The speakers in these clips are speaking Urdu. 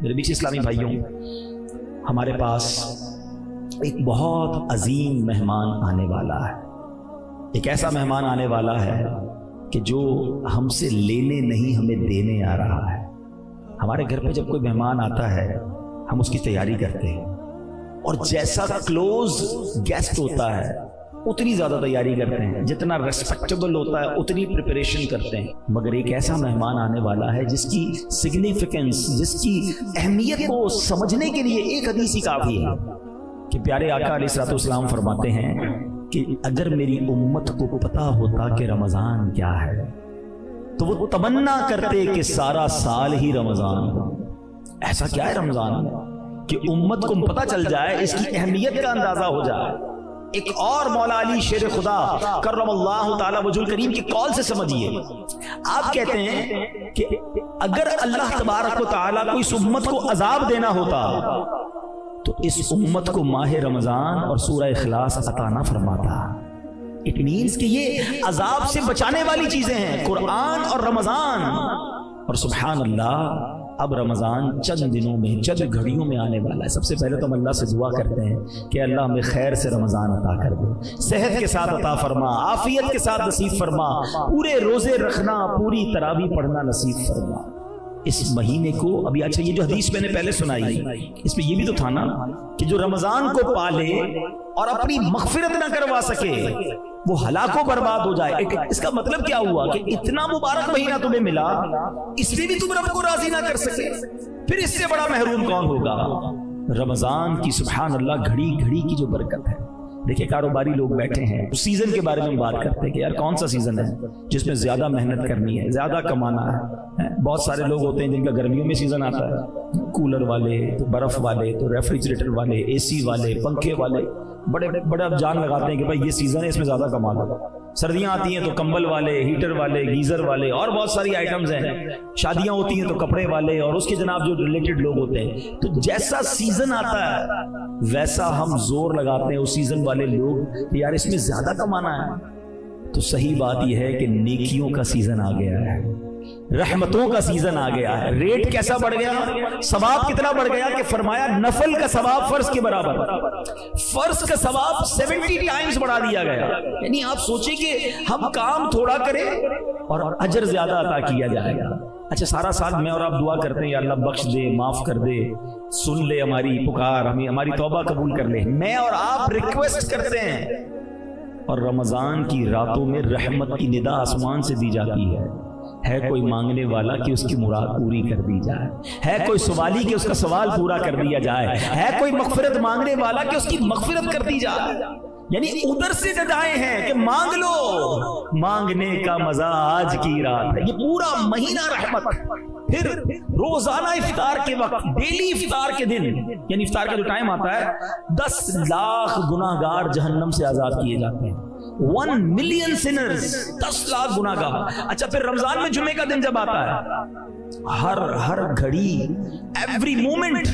میرے بیچ اسلامی بھائیوں، ہمارے پاس ایک بہت عظیم مہمان آنے والا ہے. ایک ایسا مہمان آنے والا ہے کہ جو ہم سے لینے نہیں ہمیں دینے آ رہا ہے. ہمارے گھر پہ جب کوئی مہمان آتا ہے ہم اس کی تیاری کرتے ہیں، اور جیسا کلوز گیسٹ ہوتا ہے اتنی زیادہ تیاری کرتے ہیں، جتنا ریسپیکٹیبل ہوتا ہے اتنی پریپریشن کرتے ہیں. مگر ایک ایسا مہمان آنے والا ہے جس کی سگنیفیکنس، جس کی اہمیت کو سمجھنے کے لیے ایک حدیث ہی کافی ہے کہ پیارے آقا علیہ الصلوۃ والسلام فرماتے ہیں کہ اگر میری امت کو پتا ہوتا کہ رمضان کیا ہے تو وہ تمنا کرتے کہ سارا سال ہی رمضان ہو. ایسا کیا ہے رمضان میں کہ امت کو پتا چل جائے، اس کی اہمیت کا اندازہ ہو جائے. ایک اور مولا علی شیر خدا کرم اللہ تعالی وجہ الکریم کی قول سے سمجھیے. آپ کہتے ہیں کہ اگر اللہ تبارک و تعالی کو اس امت کو عذاب دینا ہوتا تو اس امت کو ماہ رمضان اور سورہ اخلاص عطا نہ فرماتا. اٹ مینس کہ یہ عذاب سے بچانے والی چیزیں ہیں، قرآن اور رمضان. اور سبحان اللہ، اب رمضان چند دنوں میں، چند گھڑیوں میں آنے والا ہے. سب سے پہلے تو ہم اللہ سے دعا کرتے ہیں کہ اللہ ہمیں خیر سے رمضان عطا کر دے، صحت کے ساتھ عطا فرما، عافیت کے ساتھ نصیب فرما، پورے روزے رکھنا، پوری تراویح پڑھنا نصیب فرما. اس مہینے کو ابھی، اچھا یہ جو حدیث میں نے پہلے سنائی اس میں یہ بھی تو تھا نا کہ جو رمضان کو پالے اور اپنی مغفرت نہ کروا سکے وہ ہلاک و برباد ہو جائے. اس کا مطلب کیا ہوا کہ اتنا مبارک مہینہ تمہیں ملا، اس میں بھی تم رب کو راضی نہ کر سکے، پھر اس سے بڑا محروم کون ہوگا. رمضان کی سبحان اللہ گھڑی گھڑی کی جو برکت ہے. دیکھیں کاروباری لوگ بیٹھے ہیں، سیزن کے بارے میں ہم بات کرتے ہیں کہ یار کون سا سیزن ہے جس میں زیادہ محنت کرنی ہے، زیادہ کمانا ہے. بہت سارے لوگ ہوتے ہیں جن کا گرمیوں میں سیزن آتا ہے، کولر والے تو برف والے تو ریفریجریٹر والے، اے سی والے، پنکھے والے بڑے بڑے جان لگاتے ہیں کہ بھائی یہ سیزن ہے اس میں زیادہ کما لو. سردیاں آتی ہیں تو کمبل والے، ہیٹر والے، گیزر والے اور بہت ساری آئٹمز ہیں. شادیاں ہوتی ہیں تو کپڑے والے اور اس کے جناب جو ریلیٹڈ لوگ ہوتے ہیں. تو جیسا سیزن آتا ہے ویسا ہم زور لگاتے ہیں اس سیزن والے لوگ کہ یار اس میں زیادہ کمانا ہے. تو صحیح بات یہ ہے کہ نیکیوں کا سیزن آ گیا ہے، رحمتوں کا سیزن آ گیا ہے. ریٹ کیسا بڑھ گیا، ثواب کتنا بڑھ گیا کہ فرمایا نفل کا ثواب فرض کے برابر، فرض کا ثواب 70 ٹائمز بڑھا دیا گیا. یعنی آپ سوچیں کہ ہم کام تھوڑا کریں اور اجر زیادہ عطا کیا جائے گا. اچھا سارا سال میں اور آپ دعا کرتے ہیں یا اللہ بخش دے، معاف کر دے، سن لے ہماری پکار، ہمیں ہماری توبہ قبول کر لے. میں اور آپ ریکویسٹ کرتے ہیں، اور رمضان کی راتوں میں رحمت کی ندا آسمان سے دی جاتی ہے کوئی مانگنے والا کہ اس کی مراد پوری کر دی جائے، ہے کوئی سوالی کہ اس کا سوال پورا کر دیا جائے، ہے کوئی مغفرت مانگنے والا کہ اس کی مغفرت کر دی جائے. یعنی ادھر سے ندائیں ہیں کہ مانگ لو، مانگنے کا مزہ آج کی رات ہے. یہ پورا مہینہ رحمت. پھر روزانہ افطار کے وقت، ڈیلی افطار کے دن، یعنی افطار کا جو ٹائم آتا ہے 10 لاکھ گناہگار جہنم سے آزاد کیے جاتے ہیں. 1 ملین سنرز، 10 لاکھ گناہگار. اچھا پھر رمضان میں جمعے کا دن جب آتا ہے، ہر گھڑی، ایوری مومنٹ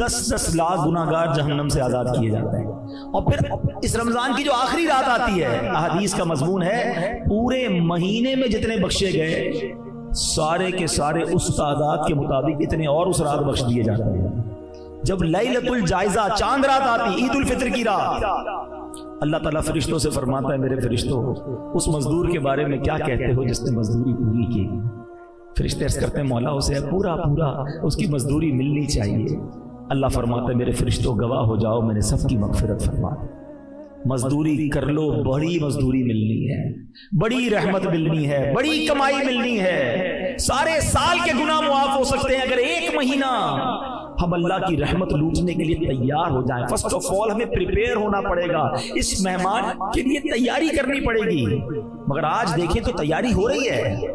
10 لاکھ گناہگار جہنم سے آزاد کیے جاتے ہیں. اور پھر اس رمضان کی جو آخری رات آتی ہے، احادیث کا مضمون ہے پورے مہینے میں جتنے بخشے گئے سارے کے سارے اس تعداد کے مطابق اتنے اور اس رات بخش دیے جاتے ہیں. جب لیلۃ الجائزہ چاند رات آتی، عید الفطر کی رات، اللہ تعالیٰ فرشتوں سے فرماتا ہے میرے فرشتوں اس مزدور کے بارے میں کیا کہتے ہو جس نے مزدوری پوری کی. فرشتے عرض کرتے ہیں مولا اسے پورا اس کی مزدوری ملنی چاہیے. اللہ فرماتا ہے میرے فرشتوں گواہ ہو جاؤ میں نے سب کی مغفرت فرما دی. مزدوری کر لو، بڑی مزدوری ملنی ہے، بڑی رحمت ملنی ہے، بڑی کمائی ملنی ہے. سارے سال کے گناہ معاف ہو سکتے ہیں اگر ایک مہینہ ہم اللہ کی رحمت لوٹنے کے لیے تیار ہو جائیں. فرسٹ آف آل ہمیں پریپیئر ہونا پڑے گا، اس مہمان کے لیے تیاری کرنی پڑے گی. مگر آج دیکھیں تو تیاری ہو رہی ہے،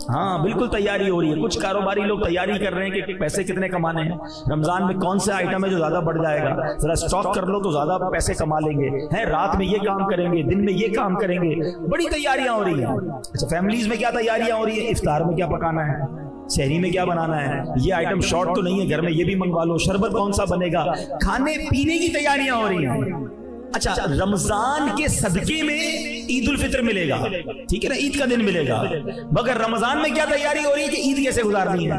ہاں بالکل تیاری ہو رہی ہے. کچھ کاروباری لوگ تیاری کر رہے ہیں کہ پیسے کتنے کمانے ہیں، رمضان میں کون سے آئٹم ہے جو زیادہ بڑھ جائے گا، ذرا سٹاک کر لو تو زیادہ پیسے کما لیں گے، ہیں رات میں یہ کام کریں گے، دن میں یہ کام کریں گے. بڑی تیاریاں ہو رہی ہیں. اچھا فیملیز میں کیا تیاریاں ہو رہی ہیں، افطار میں کیا پکانا ہے، شہری میں کیا بنانا ہے، یہ آئٹم شارٹ تو نہیں ہے گھر میں یہ بھی منگوا لو، شربت کون سا بنے گا، کھانے پینے کی تیاریاں ہو رہی ہیں. اچھا رمضان کے صدقے میں عید الفطر ملے گا، ٹھیک ہے نا، عید کا دن ملے گا. مگر رمضان میں کیا تیاری ہو رہی ہے کہ عید کیسے گزارنی ہے.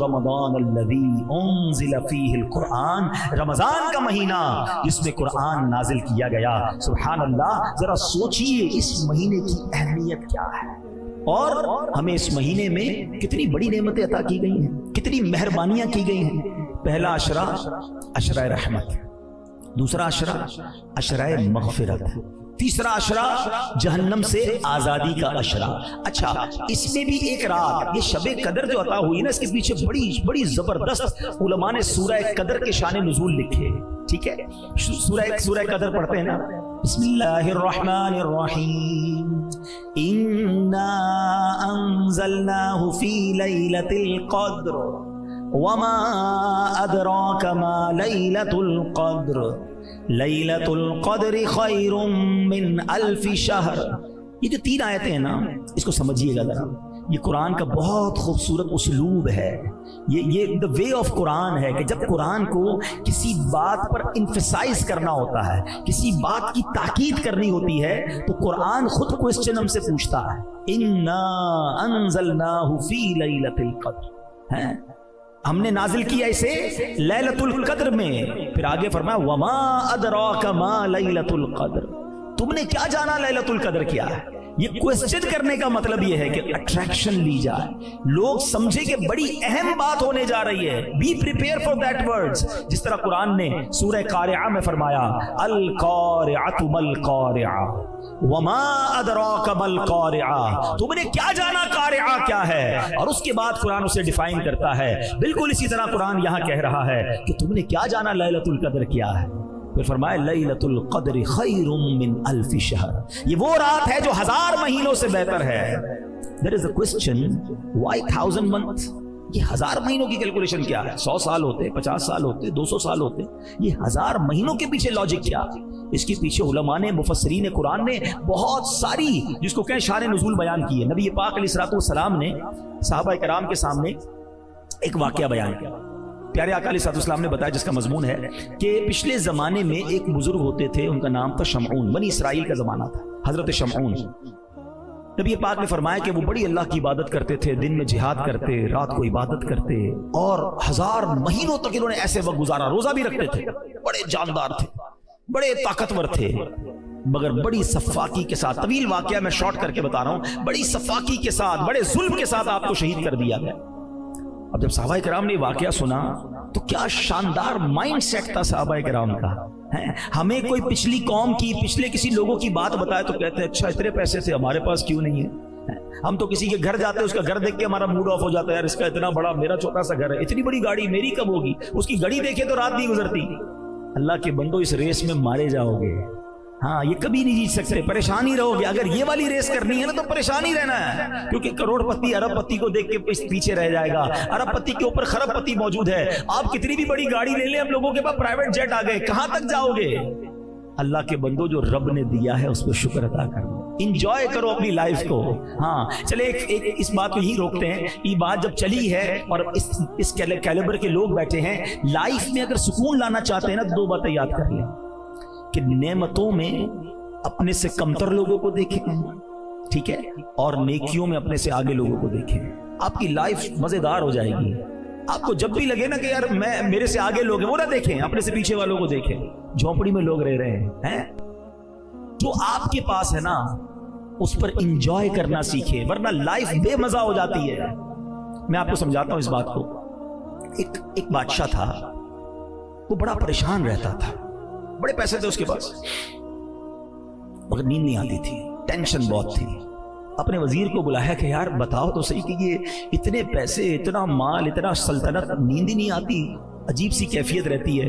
رمضان الذی انزل فیہ القرآن، رمضان کا مہینہ جس میں قرآن نازل کیا گیا۔ سبحان اللہ، ذرا سوچئے اس مہینے کی اہمیت کیا ہے، اور ہمیں اس مہینے میں کتنی بڑی نعمتیں عطا کی گئی ہیں، کتنی مہربانیاں کی گئی ہیں۔ پہلا عشرہ عشرہ رحمت، دوسرا عشرہ عشرہ مغفرت، تیسرا عشرہ جہنم سے آزادی کا عشرہ۔ اچھا، اس میں بھی ایک رات، یہ شب قدر جو عطا ہوئی نا، اس کے پیچھے بڑی زبردست علماء نے سورہ قدر کے شان نزول لکھے، ٹھیک ہے؟ سورہ قدر پڑھتے ہیں نا، بسم اللہ الرحمن الرحیم، انا انزلناہ فی لیلۃ القدر وما ادراک ما لیلۃ القدر لیلۃ القدر خیر من الف شہر۔ یہ جو 3 آیتیں ہیں نا، اس کو سمجھیے گا ذرا، یہ قرآن کا بہت خوبصورت اسلوب ہے، یہ the way of قرآن ہے کہ جب قرآن کو کسی بات پر emphasize کرنا ہوتا ہے، کسی بات کی تاکید کرنی ہوتی ہے، تو قرآن خود کوسچن ہم سے پوچھتا ہے، انا انزلناہ فی لیلۃ القدر، ہیں ہم نے نازل کیا اسے لیلۃ القدر میں۔ پھر آگے فرمایا وما ادراک ما لیلۃ القدر، تم نے کیا جانا لیلۃ القدر کیا ہے؟ یہ کوسچن کرنے کا مطلب یہ ہے کہ اٹریکشن لی جائے، لوگ سمجھے کہ بڑی اہم بات ہونے جا رہی ہے، be prepare for that words. جس طرح قرآن نے سورہ قارعہ میں فرمایا القارعۃ ما القارعہ وما ادراک ما القارعہ، تم نے کیا جانا قارعہ کیا ہے، اور اس کے بعد قرآن اسے ڈیفائن کرتا ہے۔ بالکل اسی طرح قرآن یہاں کہہ رہا ہے کہ تم نے کیا جانا لیلۃ القدر کیا ہے۔ پھر فرمایا لیلۃ القدر خیر من الف شہر، یہ وہ رات ہے جو 1000 مہینوں سے بہتر ہے۔ There is a question, why 1000 months؟ یہ 1000 مہینوں کی کیلکولیشن کیا ہے؟ 100 سال ہوتے، 50 سال ہوتے، 200 سال ہوتے، یہ 1000 مہینوں کے پیچھے لاجک کیا؟ اس کے پیچھے علماء نے، مفسرین قرآن نے بہت ساری جس کو کہیں شان نزول بیان کی ہے۔ نبی پاک علیہ الصلوۃ والسلام نے صحابہ کرام کے سامنے ایک واقعہ بیان کیا، پیارے آقا علیہ السلام نے بتایا، جس کا مضمون ہے کہ پچھلے زمانے میں ایک بزرگ ہوتے تھے، ان کا نام تھا شمعون، بنی اسرائیل کا زمانہ تھا، حضرت شمعون۔ نبی پاک نے فرمایا کہ وہ بڑی اللہ کی عبادت کرتے تھے، دن میں جہاد کرتے، رات کو عبادت کرتے، اور 1000 مہینوں تک انہوں نے ایسے وقت گزارا، روزہ بھی رکھتے تھے، بڑے جاندار تھے، بڑے طاقتور تھے، مگر بڑی صفاکی کے ساتھ، طویل واقعہ میں شارٹ کر کے بتا رہا ہوں، بڑی صفاکی کے ساتھ، بڑے ظلم کے ساتھ آپ کو شہید کر دیا گیا۔ اب جب صحابہ کرام نے واقعہ سنا تو کیا شاندار مائنڈ سیٹ تھا صحابہ کرام کا۔ ہمیں کوئی پچھلی قوم کی، پچھلے کسی لوگوں کی بات بتائے تو کہتے ہیں اچھا اتنے پیسے تھے، ہمارے پاس کیوں نہیں ہے؟ ہم تو کسی کے گھر جاتے ہیں، اس کا گھر دیکھ کے ہمارا موڈ آف ہو جاتا ہے، یار اس کا اتنا بڑا، میرا چھوٹا سا گھر ہے، اتنی بڑی گاڑی میری کب ہوگی؟ اس کی گھڑی دیکھے تو رات نہیں گزرتی۔ اللہ کے بندو، اس ریس میں مارے جاؤ گے، ہاں یہ کبھی نہیں جیت سکتے، پریشان ہی رہو گے۔ اگر یہ والی ریس کرنی ہے نا تو پریشان ہی رہنا ہے، کیونکہ کروڑ پتی ارب پتی کو دیکھ کے پیچھے رہ جائے گا، ارب پتی کے اوپر خرب پتی موجود ہے۔ آپ کتنی بھی بڑی گاڑی لے لیں، ہم لوگوں کے پاس پرائیویٹ جیٹ آ گئے، کہاں تک جاؤ گے؟ اللہ کے بندو، جو رب نے دیا ہے اس پہ شکر ادا کرو، انجوائے کرو اپنی لائف کو۔ ہاں چلے ایک اس بات کو ہی روکتے ہیں، یہ بات جب چلی ہے اور اس کیلیبر کے لوگ بیٹھے ہیں، لائف میں اگر سکون لانا چاہتے ہیں نا تو 2 باتیں یاد کر لیں کہ نعمتوں میں اپنے سے کمتر لوگوں کو دیکھیں، ٹھیک ہے، اور نیکیوں میں اپنے سے آگے لوگوں کو دیکھیں، آپ کی لائف مزیدار ہو جائے گی۔ آپ کو جب بھی لگے نا کہ یار میرے سے آگے لوگ ہیں، وہ نہ دیکھیں، اپنے سے پیچھے والوں کو دیکھیں، جھونپڑی میں لوگ رہ رہے ہیں، جو آپ کے پاس ہے نا اس پر انجوائے کرنا سیکھیں، ورنہ لائف بے مزہ ہو جاتی ہے۔ میں آپ کو سمجھاتا ہوں اس بات کو۔ ایک بادشاہ تھا، وہ بڑا پریشان رہتا تھا، بڑے پیسے تھے اس کے پاس، مگر نیند نہیں آتی تھی، ٹینشن بہت تھی۔ اپنے وزیر کو بلایا کہ یار بتاؤ تو صحیح کہ یہ اتنے پیسے، اتنا مال، اتنا سلطنت، نیند ہی نہیں آتی، عجیب سی کیفیت رہتی ہے،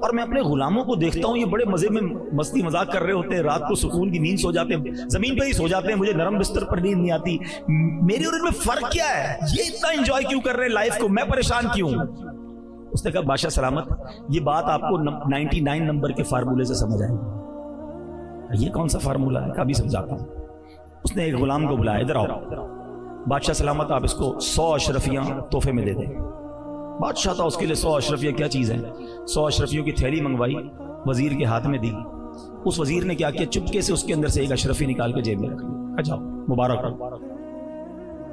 اور میں اپنے غلاموں کو دیکھتا ہوں یہ بڑے مزے میں مستی مذاق کر رہے ہوتے ہیں، رات کو سکون کی نیند سو جاتے ہیں، زمین پہ ہی سو جاتے ہیں، مجھے نرم بستر پر نیند نہیں آتی۔ میری اور ان میں فرق کیا ہے؟ یہ اتنا انجوائے کیوں کر رہے ہیں لائف کو، میں پریشان کیوں؟ اس نے کہا بادشاہ سلامت، یہ بات آپ کو 99 نمبر کے فارمولے سے سمجھ آئے گی۔ یہ کون سا فارمولہ ہے؟ کبھی سمجھاتا ہوں۔ اس نے ایک غلام کو بلایا، ادھر آؤ بادشاہ سلامت، آپ اس کو 100 اشرفیاں تحفے میں دے دیں۔ بادشاہ تھا، اس کے لیے 100 اشرفیاں کیا چیز ہے، 100 اشرفیوں کی تھیلی منگوائی، وزیر کے ہاتھ میں دی۔ اس وزیر نے کیا کیا، چپکے سے اس کے اندر سے ایک اشرفی نکال کے جیب میں رکھ لی، جاؤ مبارک ہو۔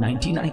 99।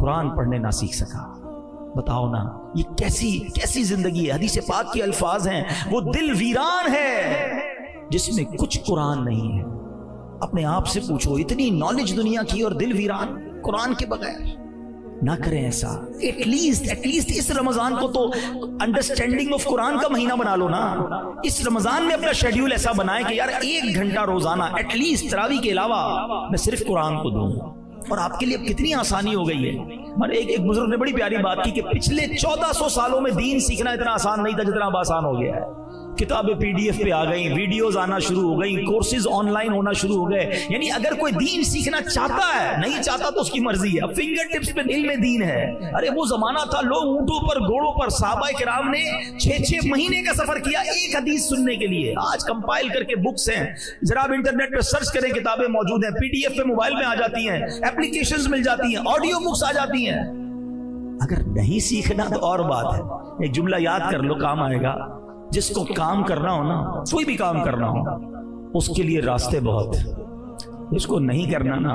قرآن پڑھنے نہ سیکھ سکا. بتاؤ نا یہ کیسی زندگی ہے. حدیث پاک کے الفاظ ہیں وہ دل ویران ہے جس میں کچھ قرآن نہیں ہے. اپنے آپ سے پوچھو, اتنی نالج دنیا کی اور دل ویران قرآن کے بغیر. نہ کریں ایسا. ایٹ لیسٹ اس رمضان کو تو انڈرسٹینڈنگ آف قرآن کا مہینہ بنا لو نا. اس رمضان میں اپنا شیڈیول ایسا بنائیں کہ یار 1 گھنٹہ روزانہ ایٹ لیسٹ تراویح کے علاوہ میں صرف قرآن کو دوں. اور آپ کے لیے اب کتنی آسانی ہو گئی ہے. ایک بزرگ نے بڑی پیاری بات کی کہ پچھلے 1400 سالوں میں دین سیکھنا اتنا آسان نہیں تھا جتنا اب آسان ہو گیا ہے. کتابیں PDF پہ آ گئیں, ویڈیوز آنا شروع ہو گئیں, کورسز آن لائن ہونا شروع ہو گئے. یعنی اگر کوئی دین سیکھنا چاہتا ہے, نہیں چاہتا تو اس کی مرضی ہے. اب فنگر ٹپس پہ دل میں دین ہے. ارے وہ زمانہ تھا لوگ اونٹوں پر گھوڑوں پر, صحابہ کرام نے 6 مہینے کا سفر کیا ایک حدیث سننے کے لیے. آج کمپائل کر کے بکس ہیں, ذرا آپ انٹرنیٹ پہ سرچ کریں, کتابیں موجود ہیں, PDF پہ موبائل میں آ جاتی ہیں, ایپلیکیشنز مل جاتی ہیں, آڈیو بکس آ جاتی ہیں. اگر نہیں سیکھنا تو اور بات ہے. ایک جملہ یاد کر لو, کام آئے گا. جس کو کام کرنا ہو نا, کوئی بھی کام کرنا ہو, اس کے لیے راستے بہت, جس کو نہیں کرنا نا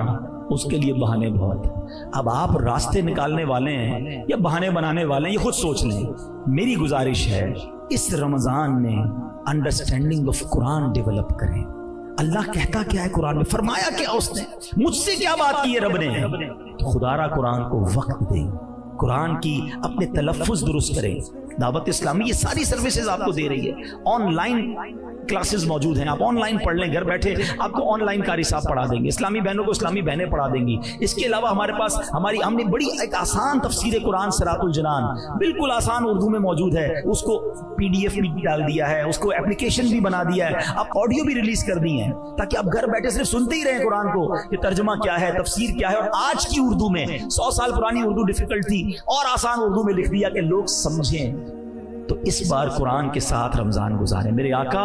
اس کے لیے بہانے بہت. اب آپ راستے نکالنے والے ہیں یا بہانے بنانے والے ہیں, یہ خود سوچ لیں. میری گزارش ہے اس رمضان میں انڈرسٹینڈنگ آف قرآن ڈیولپ کریں. اللہ کہتا کیا ہے قرآن میں, فرمایا کیا اس نے, مجھ سے کیا بات کی ہے رب نے, تو خدا را قرآن کو وقت دیں, قرآن کی اپنے تلفظ درست کریں. دعوت اسلامی یہ ساری سروسز آپ کو دے رہی ہے. آن لائن کلاسز موجود ہیں, آپ آن لائن پڑھ لیں, گھر بیٹھے آپ کو آن لائن قاری صاحب پڑھا دیں گے, اسلامی بہنوں کو اسلامی بہنیں پڑھا دیں گی. اس کے علاوہ ہمارے پاس ہم نے بڑی ایک آسان تفسیر قرآن صراط الجنان بالکل آسان اردو میں موجود ہے, اس کو PDF بھی ڈال دیا ہے, اس کو اپلیکیشن بھی بنا دیا ہے, آپ آڈیو بھی ریلیز کر دی ہیں تاکہ آپ گھر بیٹھے صرف سنتے ہی رہیں قرآن کو کہ ترجمہ کیا ہے, تفسیر کیا ہے. اور آج کی اردو میں 100 سال پرانی اردو ڈیفیکلٹ تھی, اور آسان اردو میں لکھ دیا کہ لوگ سمجھیں. تو اس بار قرآن کے ساتھ رمضان گزاریں. میرے آقا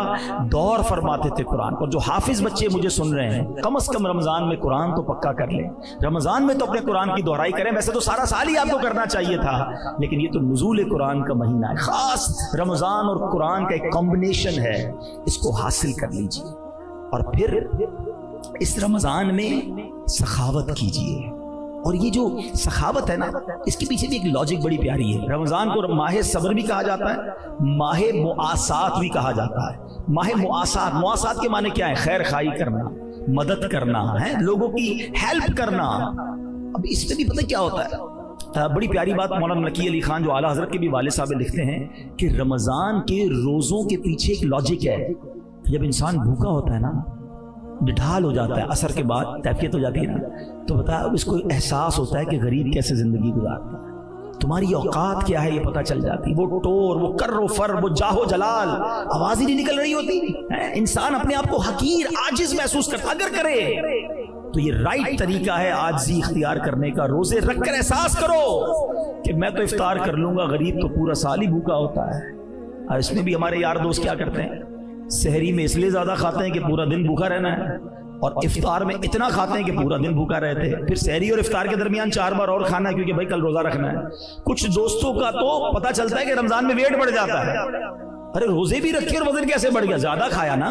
دور فرماتے تھے قرآن پر. جو حافظ بچے مجھے سن رہے ہیں, کم از کم رمضان میں قرآن تو پکا کر لیں. رمضان میں تو اپنے قرآن کی دہرائی کریں. ویسے تو سارا سال ہی آپ کو کرنا چاہیے تھا, لیکن یہ تو نزول قرآن کا مہینہ ہے, خاص رمضان اور قرآن کا ایک کمبینیشن ہے, اس کو حاصل کر لیجئے. اور پھر اس رمضان میں سخاوت کیجئے. اور یہ جو سخاوت ہے نا, اس کے پیچھے بھی ایک لاجک بڑی پیاری ہے. رمضان کو ماہ صبر بھی کہا جاتا ہے, ماہ مواسات بھی کہا جاتا ہے. ماہ مواسات کے معنی کیا ہے؟ خیر خواہی کرنا, مدد کرنا ہے, لوگوں کی ہیلپ کرنا. اب اس میں بھی پتہ کیا ہوتا ہے, بڑی پیاری بات مولانا نقی علی خان جو اعلیٰ حضرت کے بھی والد صاحب لکھتے ہیں کہ رمضان کے روزوں کے پیچھے ایک لاجک ہے. جب انسان بھوکا ہوتا ہے نا, ڈھال ہو جاتا ہے, اثر کے بعد کیفیت ہو جاتی ہے نا, تو بتا اس کو احساس ہوتا ہے کہ غریب کیسے زندگی گزارتا ہے, تمہاری اوقات کیا ہے یہ پتہ چل جاتی. وہ ٹور, وہ کر و فر, وہ جاہ و جلال, آواز ہی نہیں نکل رہی ہوتی. انسان اپنے آپ کو حقیر عاجز محسوس کرتا. اگر کرے تو یہ رائٹ طریقہ ہے عاجزی اختیار کرنے کا. روزے رکھ کر احساس کرو کہ میں تو افطار کر لوں گا, غریب تو پورا سال ہی بھوکا ہوتا ہے. اور اس میں بھی ہمارے یار دوست کیا کرتے ہیں, سحری میں اس لیے زیادہ کھاتے ہیں کہ پورا دن بھوکا رہنا ہے, اور افطار میں اتنا کھاتے ہیں کہ پورا دن بھوکا رہتے ہیں. پھر سحری اور افطار کے درمیان 4 بار اور کھانا ہے کیونکہ بھائی کل روزہ رکھنا ہے. کچھ دوستوں کا تو پتہ چلتا ہے کہ رمضان میں ویٹ بڑھ جاتا ہے. ارے روزے بھی رکھے اور وزن کیسے بڑھ گیا, زیادہ کھایا نا.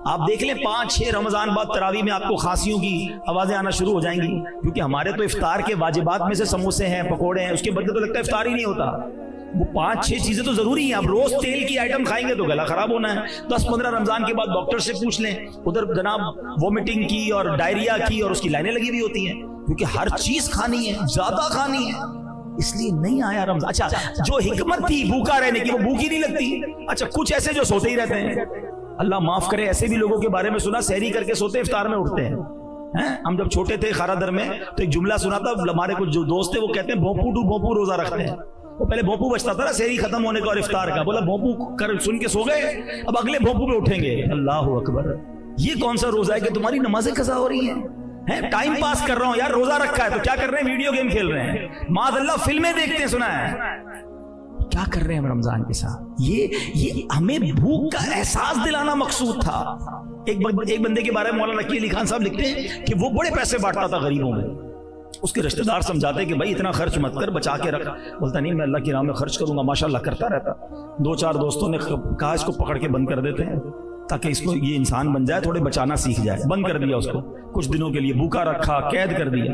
آپ دیکھ لیں 5-6 رمضان بعد تراویح میں آپ کو کھانسیوں کی آوازیں آنا شروع ہو جائیں گی, کیونکہ ہمارے تو افطار کے واجبات میں سے سموسے ہیں, پکوڑے ہیں, اس کے بدلے تو لگتا ہے افطار ہی نہیں ہوتا. وہ 5-6 چیزیں تو ضروری ہیں. اب روز تیل کی آئٹم کھائیں گے تو گلا خراب ہونا ہے. 10-15 رمضان کے بعد ڈاکٹر سے پوچھ لیں, ادھر جناب وومٹنگ کی اور ڈائریا کی اور اس کی لائنیں لگی ہوئی ہوتی ہیں, کیونکہ ہر چیز کھانی ہے, زیادہ کھانی ہے, اس لیے نہیں آیا رمضان. اچھا جو حکمت تھی بھوکا رہنے کی, وہ بھوک ہی نہیں لگتی. اچھا کچھ ایسے جو سوتے ہی رہتے ہیں, اللہ معاف کرے, ایسے بھی لوگوں کے بارے میں سنا سحری کر کے سوتے, افطار میں اٹھتے ہیں. ہم جب چھوٹے تھے خارا در میں تو ایک جملہ سنا تھا, ہمارے کچھ جو دوست تھے وہ کہتے ہیں بھونپو ٹو بھونپو روزہ رکھتے ہیں. وہ پہلے بھونپو بچتا تھا نا سحری ختم ہونے کا اور افطار کا, بولا بھونپو کر سن کے سو گئے, اب اگلے بھونپو پہ اٹھیں گے. اللہ اکبر, یہ کون سا روزہ ہے کہ تمہاری نمازیں قضا ہو رہی ہیں؟ ٹائم پاس کر رہا ہوں یار, روزہ رکھا ہے تو کیا کر رہے ہیں, ویڈیو گیم کھیل رہے ہیں, معاذ اللہ فلمیں دیکھتے ہیں, سنا ہے کیا کر رہے ہیں ہم رمضان کے ساتھ. یہ ہمیں بھوک کا احساس دلانا مقصود تھا. ایک بندے کے بارے میں مولانا نقی علی خان صاحب لکھتے ہیں کہ وہ بڑے پیسے بانٹتا تھا غریبوں میں. اس کے رشتہ دار سمجھاتے کہ بھائی اتنا خرچ مت کر, بچا کے رکھ. بولتا نہیں میں اللہ کی راہ میں خرچ کروں گا, ماشاءاللہ کرتا رہتا. 2-4 دوستوں نے کہا اس کو پکڑ کے بند کر دیتے ہیں تاکہ اس کو یہ انسان بن جائے, تھوڑے بچانا سیکھ جائے. بند کر دیا اس کو, کچھ دنوں کے لیے بھوکا رکھا, قید کر دیا.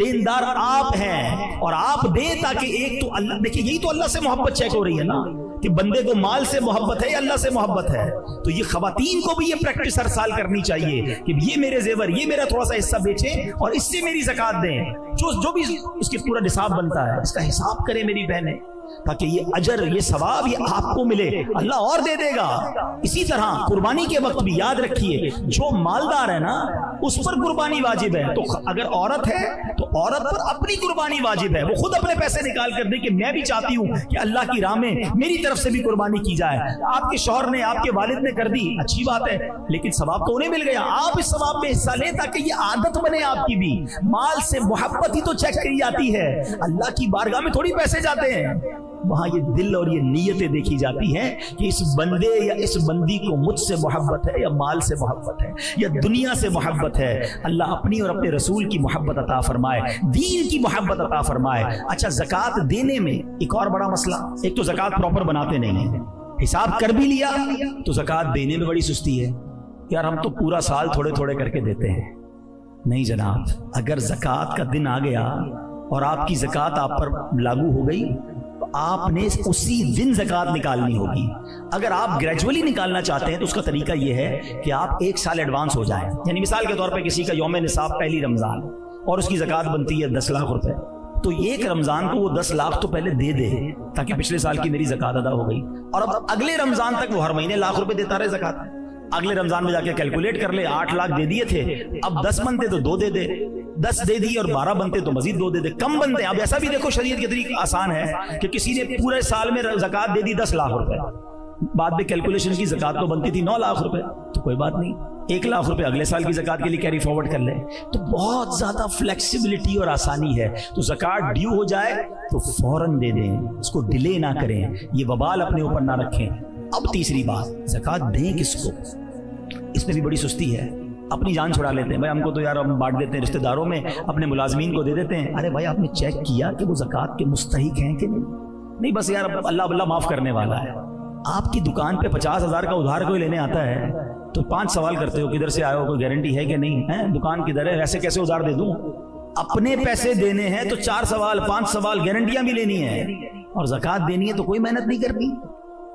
دیندار آپ ہیں اور آپ دیں تاکہ ایک تو اللہ، دیکھیے یہی تو اللہ سے محبت چیک ہو رہی ہے نا کہ بندے کو مال سے محبت ہے یا اللہ سے محبت ہے. تو یہ خواتین کو بھی یہ پریکٹس ہر سال کرنی چاہیے کہ یہ میرے زیور، یہ میرا تھوڑا سا حصہ بیچیں اور اس سے میری زکات دیں، جو بھی اس کے پورا نصاب بنتا ہے اس کا حساب کریں میری بہنیں، تاکہ یہ اجر، یہ ثواب یہ آپ کو ملے، اللہ اور دے دے گا. اسی طرح قربانی کے وقت بھی یاد رکھیے جو مالدار ہے نا اس پر قربانی واجب ہے. تو اگر عورت ہے تو عورت پر اپنی قربانی واجب ہے، وہ خود اپنے پیسے نکال کر دے کہ میں بھی چاہتی ہوں کہ اللہ کی راہ میں میری طرف سے بھی قربانی کی جائے. آپ کے شوہر نے، آپ کے والد نے کر دی، اچھی بات ہے، لیکن ثواب تو انہیں مل گیا. آپ اس ثواب میں حصہ لیں تاکہ یہ عادت بنے آپ کی بھی. مال سے محبت ہی تو چیک کری جاتی ہے، اللہ کی بارگاہ میں تھوڑی پیسے جاتے ہیں. وہاں یہ دل اور یہ نیتیں دیکھی جاتی ہیں کہ اس بندے یا اس بندی کو مجھ سے محبت ہے یا مال سے محبت ہے یا دنیا سے محبت ہے. اللہ اپنی اور اپنے رسول کی محبت عطا فرمائے، دین کی محبت عطا فرمائے. اچھا، زکوٰۃ دینے میں ایک اور بڑا مسئلہ، ایک تو زکوٰۃ پراپر بناتے نہیں ہیں، حساب کر بھی لیا تو زکوٰۃ دینے میں بڑی سستی ہے. یار ہم تو پورا سال تھوڑے تھوڑے کر کے دیتے ہیں. نہیں جناب، اگر زکوٰۃ کا دن آ گیا اور آپ کی زکوٰۃ آپ پر لاگو ہو گئی، آپ نے اسی دن زکوٰۃ نکالنی ہوگی. اگر آپ گریجولی نکالنا چاہتے ہیں تو اس کا طریقہ یہ ہے کہ آپ 1 سال ایڈوانس ہو جائیں. یعنی مثال کے طور پہ کسی کا یوم نصاب پہلی رمضان اور اس کی زکوٰۃ بنتی ہے 10 لاکھ روپے، تو ایک رمضان کو وہ 10 لاکھ تو پہلے دے دے تاکہ پچھلے سال کی میری زکوٰۃ ادا ہو گئی، اور اب اگلے رمضان تک وہ ہر مہینے لاکھ روپے دیتا رہے زکوٰۃ. اگلے رمضان میں جا کے کیلکولیٹ کر لے، 8 لاکھ دے دیے تھے، اب 10 بنتے تو 2 دے دے، 10 دے دی اور 12 بنتے تو مزید 2 دے دے. کم بنتے ہیں. اب ایسا بھی دیکھو شریعت کے طریقہ آسان ہے کہ کسی نے پورے سال میں زکوٰۃ دے دی 10 لاکھ روپے، بعد میں کیلکولیشن کی زکوٰۃ تو بنتی تھی 9 لاکھ روپے، تو کوئی بات نہیں، 1 لاکھ روپے اگلے سال کی زکوٰۃ کے لیے کیری فارورڈ کر لے. تو بہت زیادہ فلیکسیبلٹی اور آسانی ہے. تو زکوٰۃ ڈیو ہو جائے تو فوراً دے دیں، اس کو ڈیلے نہ کریں، یہ وبال اپنے اوپر نہ رکھیں. اب تیسری بات، زکوٰۃ دیں کس کو؟ اس میں بھی بڑی سستی ہے. اپنی جان چھڑا لیتے ہیں، بھائی ہم کو تو یار ہم بانٹ دیتے ہیں رشتہ داروں میں، اپنے ملازمین کو دے دیتے ہیں. ارے بھائی آپ نے چیک کیا کہ وہ زکوٰۃ کے مستحق ہیں کہ نہیں؟ بس یار اللہ معاف کرنے والا ہے. آپ کی دکان پہ 50,000 کا ادھار کوئی لینے آتا ہے تو 5 سوال کرتے ہو، کدھر سے آئے ہو، کوئی گارنٹی ہے کہ نہیں ہے، دکان کدھر ہے، ایسے کیسے ادھار دے دوں؟ اپنے پیسے دینے ہیں تو 4 سوال 5 سوال گارنٹیاں بھی لینی ہے، اور زکوٰۃ دینی ہے تو کوئی محنت نہیں کرنی.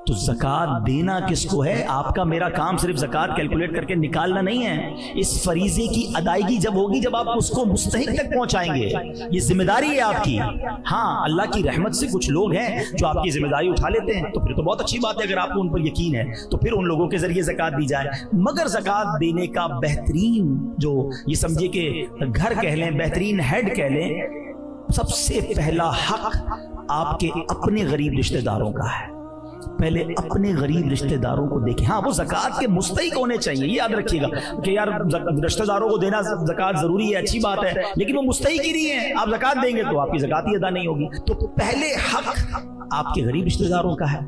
تو زکوٰۃ دینا کس کو ہے؟ آپ کا میرا کام صرف زکوٰۃ کیلکولیٹ کر کے نکالنا نہیں ہے. اس فریضے کی ادائیگی جب ہوگی جب آپ اس کو مستحق تک پہنچائیں گے، یہ ذمہ داری ہے آپ کی. ہاں اللہ کی رحمت سے کچھ لوگ ہیں جو آپ کی ذمہ داری اٹھا لیتے ہیں، تو پھر تو بہت اچھی بات ہے. اگر آپ کو ان پر یقین ہے تو پھر ان لوگوں کے ذریعے زکوٰۃ دی جائے. مگر زکوٰۃ دینے کا بہترین جو یہ سمجھے کہ گھر کہہ لیں، بہترین ہیڈ کہہ لیں، سب سے پہلا حق آپ کے اپنے غریب رشتہ داروں کا ہے. پہلے اپنے غریب رشتہ داروں کو دیکھیں. ہاں وہ زکوٰۃ کے مستحق ہونے چاہیے، یہ یاد رکھیے گا کہ یار رشتہ داروں کو دینا زکوٰۃ ضروری ہے، اچھی بات ہے، لیکن وہ مستحق ہی نہیں ہے. آپ زکوٰۃ دیں گے تو آپ کی زکوٰۃ ہی ادا نہیں ہوگی. تو پہلے حق آپ کے غریب رشتہ داروں کا ہے.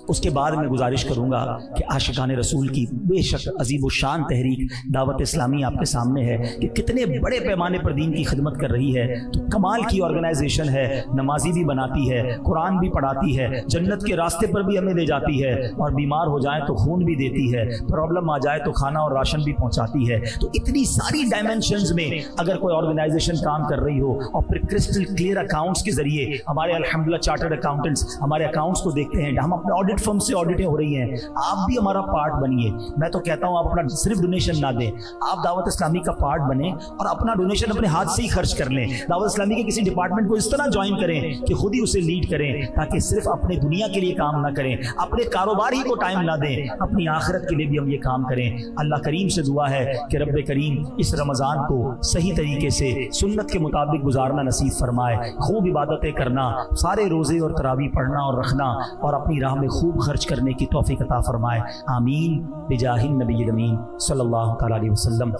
اس کے بعد میں گزارش کروں گا کہ عاشقان رسول کی بے شک عظیم الشان تحریک دعوت اسلامی آپ کے سامنے ہے کہ کتنے بڑے پیمانے پر دین کی خدمت کر رہی ہے. تو کمال کی آرگنائزیشن ہے، نمازی بھی بناتی ہے، قرآن بھی پڑھاتی ہے، جنت کے راستے پر بھی ہمیں لے جاتی ہے، اور بیمار ہو جائیں تو خون بھی دیتی ہے، پرابلم آ جائے تو کھانا اور راشن بھی پہنچاتی ہے. تو اتنی ساری ڈائمینشنز میں اگر کوئی آرگنائزیشن کام کر رہی ہو اور پھر کرسٹل کلیئر اکاؤنٹس کے ذریعے ہمارے الحمدللہ چارٹرڈ اکاؤنٹنٹس ہمارے اکاؤنٹس کو دیکھتے ہیں، ہم اپنے آڈٹ فرم سے آڈٹیں ہو رہی ہیں، آپ بھی ہمارا پارٹ بنیے. میں تو کہتا ہوں آپ اپنا صرف ڈونیشن نہ دیں، آپ دعوت اسلامی کا پارٹ بنیں اور اپنا ڈونیشن اپنے ہاتھ سے ہی خرچ کر لیں. دعوت اسلامی کے کسی ڈپارٹمنٹ کو اس طرح جوائن کریں کہ خود ہی اسے لیڈ کریں، تاکہ صرف اپنے دنیا کے لیے کام نہ کریں، اپنے کاروبار ہی کو ٹائم نہ دیں، اپنی آخرت کے لیے بھی ہم یہ کام کریں. اللہ کریم سے دعا ہے کہ رب کریم اس رمضان کو صحیح طریقے سے سنت کے مطابق گزارنا نصیب فرمائے، خوب عبادتیں کرنا، سارے روزے اور تراویح پڑھنا اور رکھنا، اور اپنی راہ میں خوب خرچ کرنے کی توفیق عطا فرمائے. آمین بجاہ النبی الامین صلی اللہ تعالی علیہ وسلم.